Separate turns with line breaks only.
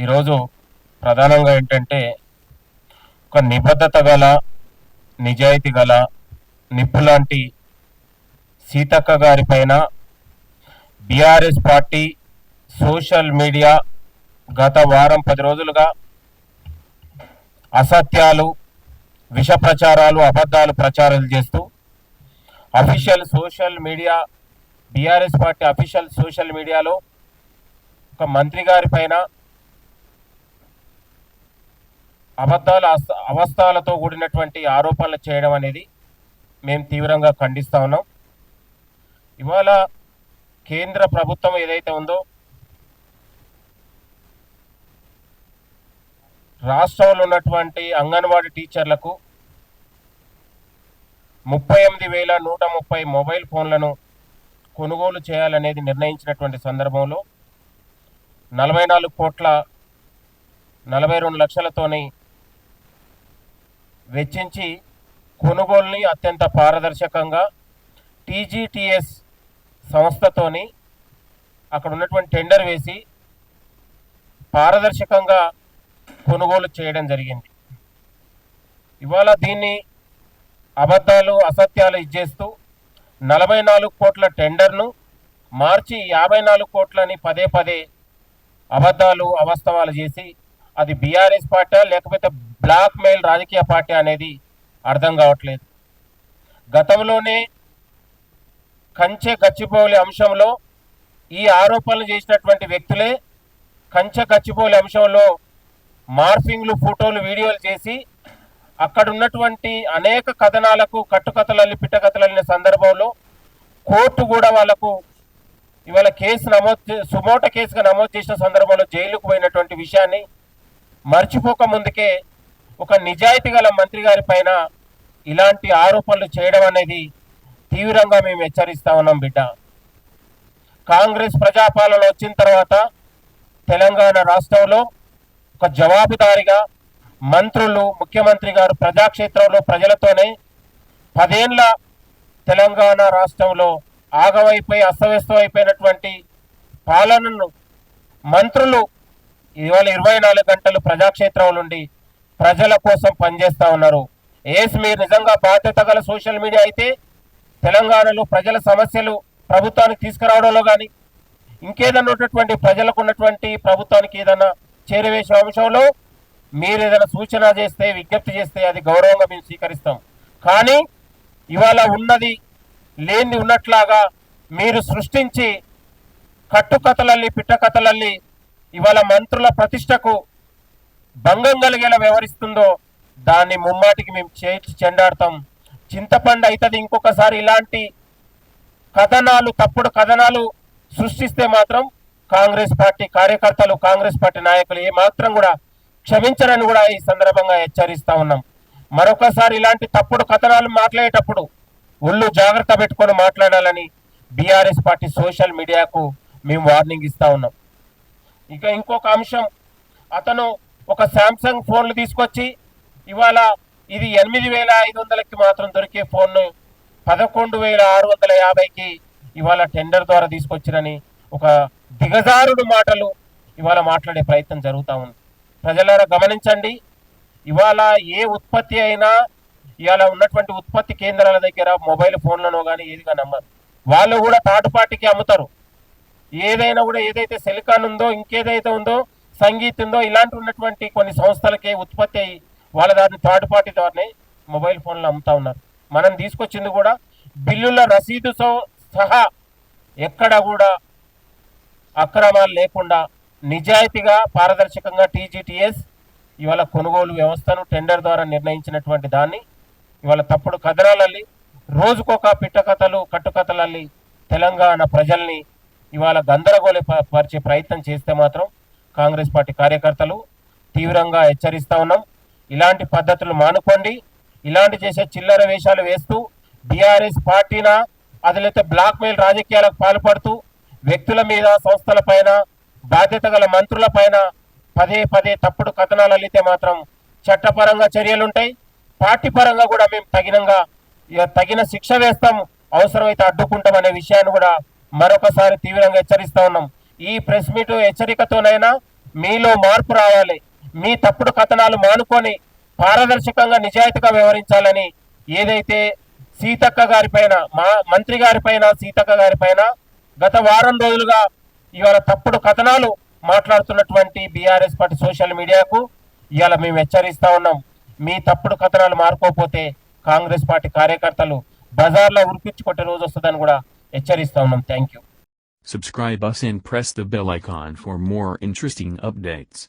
ఈరోజు ప్రధానంగా ఏంటంటే ఒక నిబద్ధత గల నిజాయితీ గల నిప్పులాంటి సీతక్క గారి పైన బీఆర్ఎస్ పార్టీ సోషల్ మీడియా గత వారం 10 రోజులుగా అసత్యాలు, విష ప్రచారాలు, అబద్ధాలు ప్రచారాలు చేస్తూ official social media BRS party official social మీడియాలో ఒక మంత్రి గారి పైన అబద్ధాల అవస్థలతో కూడినటువంటి ఆరోపణలు చేయడం అనేది మేము తీవ్రంగా ఖండిస్తా ఉన్నాం. ఇవాళ కేంద్ర ప్రభుత్వం ఏదైతే ఉందో రాష్ట్రంలో ఉన్నటువంటి అంగన్వాడీ టీచర్లకు 38,130 మొబైల్ ఫోన్లను కొనుగోలు చేయాలనేది నిర్ణయించినటువంటి సందర్భంలో 44,42 లక్షలతోని వెచ్చించి కొనుగోలుని అత్యంత పారదర్శకంగా టీజీటీఎస్ సంస్థతోని అక్కడ ఉన్నటువంటి టెండర్ వేసి పారదర్శకంగా కొనుగోలు చేయడం జరిగింది. ఇవాళ దీన్ని అబద్ధాలు, అసత్యాలు ఇచ్చేస్తూ 44 కోట్ల టెండర్ను మార్చి 54 కోట్లని పదే పదే అబద్ధాలు, అవాస్తవాలు చేసి అది బీఆర్ఎస్ పార్టీ లేకపోతే బ్లాక్ మెయిల్ రాజకీయ పార్టీ అనేది అర్థం కావట్లేదు. గతంలోనే కంచె గచ్చిబౌలి అంశంలో ఈ ఆరోపణలు చేసినటువంటి వ్యక్తులే కంచె గచ్చిబౌలి అంశంలో మార్ఫింగ్లు, ఫోటోలు, వీడియోలు చేసి అక్కడ ఉన్నటువంటి అనేక కథనాలకు కట్టుకథలల్లి పిట్టకథలల్లిన సందర్భంలో కోర్టు కూడా వాళ్లకు ఇవాళ కేసు సుమోట కేసుగా నమోదు చేసిన సందర్భంలో జైలుకు పోయినటువంటి విషయాన్ని మర్చిపోక ముందుకే ఒక నిజాయితీ గల మంత్రి గారి పైన ఇలాంటి ఆరోపణలు చేయడం అనేది తీవ్రంగా మేము హెచ్చరిస్తా ఉన్నాం. బిడ్డ, కాంగ్రెస్ ప్రజాపాలన వచ్చిన తర్వాత తెలంగాణ రాష్ట్రంలో ఒక జవాబుదారిగా మంత్రులు, ముఖ్యమంత్రి గారు ప్రజాక్షేత్రంలో ప్రజలతోనే 10 ఏళ్ల తెలంగాణ రాష్ట్రంలో ఆగమైపోయి అస్తవ్యస్తం అయిపోయినటువంటి పాలనను మంత్రులు ఇవాళ 24 గంటలు ప్రజాక్షేత్రం నుండి ప్రజల కోసం పనిచేస్తూ ఉన్నారు. మీరు నిజంగా బాధ్యత గల సోషల్ మీడియా అయితే తెలంగాణలో ప్రజల సమస్యలు ప్రభుత్వానికి తీసుకురావడంలో కానీ ఇంకేదన్నా ఉన్నటువంటి ప్రజలకు ఉన్నటువంటి ప్రభుత్వానికి ఏదైనా చేరవేసే అంశంలో మీరు ఏదైనా సూచన చేస్తే, విజ్ఞప్తి చేస్తే అది గౌరవంగా మేము స్వీకరిస్తాం. కానీ ఇవాళ ఉన్నది లేనిది ఉన్నట్లాగా మీరు సృష్టించి కట్టుకథలల్లి పిట్టకథలల్లి ఇవాళ మంత్రుల ప్రతిష్టకు భంగం కలిగేలా వ్యవహరిస్తుందో దాన్ని ముమ్మాటికి మేము చెండాడతాం. చింతపండు అవుతుంది ఇంకొకసారి ఇలాంటి కథనాలు, తప్పుడు కథనాలు సృష్టిస్తే మాత్రం కాంగ్రెస్ పార్టీ కార్యకర్తలు, కాంగ్రెస్ పార్టీ నాయకులు ఏమాత్రం కూడా క్షమించరని కూడా ఈ సందర్భంగా హెచ్చరిస్తా ఉన్నాం. మరొకసారి ఇలాంటి తప్పుడు కథనాలు మాట్లాడేటప్పుడు ఒళ్ళు జాగ్రత్త పెట్టుకొని మాట్లాడాలని బీఆర్ఎస్ పార్టీ సోషల్ మీడియాకు మేము వార్నింగ్ ఇస్తా ఉన్నాం. ఇంకొక అంశం, అతను ఒక శాంసంగ్ ఫోన్లు తీసుకొచ్చి ఇవాళ ఇది 8,500కి మాత్రం దొరికే ఫోన్ను 11,650కి ఇవాళ టెండర్ ద్వారా తీసుకొచ్చిరని ఒక దిగజారుడు మాటలు ఇవాళ మాట్లాడే ప్రయత్నం జరుగుతూ ఉంది. ప్రజలారా గమనించండి, ఇవాళ ఏ ఉత్పత్తి అయినా ఇవాళ ఉన్నటువంటి ఉత్పత్తి కేంద్రాల దగ్గర మొబైల్ ఫోన్లను కానీ ఏది కానీ అమ్మరు. వాళ్ళు కూడా థర్డ్ పార్టీకి అమ్ముతారు. ఏదైనా కూడా ఏదైతే సిలికాన్ ఉందో, ఇంకేదైతే ఉందో, సంగీత్ ఉందో, ఇలాంటి ఉన్నటువంటి కొన్ని సంస్థలకే ఉత్పత్తి అయ్యి వాళ్ళ దాన్ని థర్డ్ పార్టీ ద్వారానే మొబైల్ ఫోన్లు అమ్ముతా ఉన్నారు. మనం తీసుకొచ్చింది కూడా బిల్లుల రసీదుతో సహా ఎక్కడ కూడా అక్రమాలు లేకుండా నిజాయితీగా పారదర్శకంగా టీజీటీఎస్ ఇవాళ కొనుగోలు వ్యవస్థను టెండర్ ద్వారా నిర్ణయించినటువంటి దాన్ని ఇవాళ తప్పుడు కథనాలల్లి రోజుకొక పిట్టకథలు, కట్టుకథలల్లి తెలంగాణ ప్రజల్ని ఇవాళ గందరగోళ పరిచే ప్రయత్నం చేస్తే మాత్రం కాంగ్రెస్ పార్టీ కార్యకర్తలు తీవ్రంగా హెచ్చరిస్తా ఉన్నాం. ఇలాంటి పద్ధతులు మానుకోండి. ఇలాంటి చేసే చిల్లర వేషాలు వేస్తూ బీఆర్ఎస్ పార్టీన అదిలైతే బ్లాక్ మెయిల్ రాజకీయాలకు పాల్పడుతూ వ్యక్తుల మీద, సంస్థల పైన, బాధ్యత గల మంత్రుల పైన పదే పదే తప్పుడు కథనాలు అల్లితే మాత్రం చట్టపరంగా చర్యలుంటాయి. పార్టీ పరంగా కూడా మేము తగిన శిక్ష వేస్తాం, అవసరమైతే అడ్డుకుంటాం అనే విషయాన్ని కూడా మరొకసారి తీవ్రంగా హెచ్చరిస్తా ఉన్నాం. ఈ ప్రెస్ మీట్ హెచ్చరికతోనైనా మీలో మార్పు రావాలి. మీ తప్పుడు కథనాలు మానుకొని పారదర్శకంగా నిజాయితీగా వ్యవహరించాలని ఏదైతే సీతక్క గారి పైన, మా మంత్రి గారి పైన, సీతక్క గారి పైన గత వారం రోజులుగా ఇవాళ తప్పుడు కథనాలు మాట్లాడుతున్నటువంటి బీఆర్ఎస్ పార్టీ సోషల్ మీడియాకు ఇవాళ మేము హెచ్చరిస్తా ఉన్నాం. మీ తప్పుడు కథనాలు మారుకోకపోతే కాంగ్రెస్ పార్టీ కార్యకర్తలు బజార్లో ఉరికించుకొట్టే రోజు వస్తుందని కూడా హెచ్చరిస్తా ఉన్నాం. Thank you.
Subscribe us and press the bell icon for more interesting updates.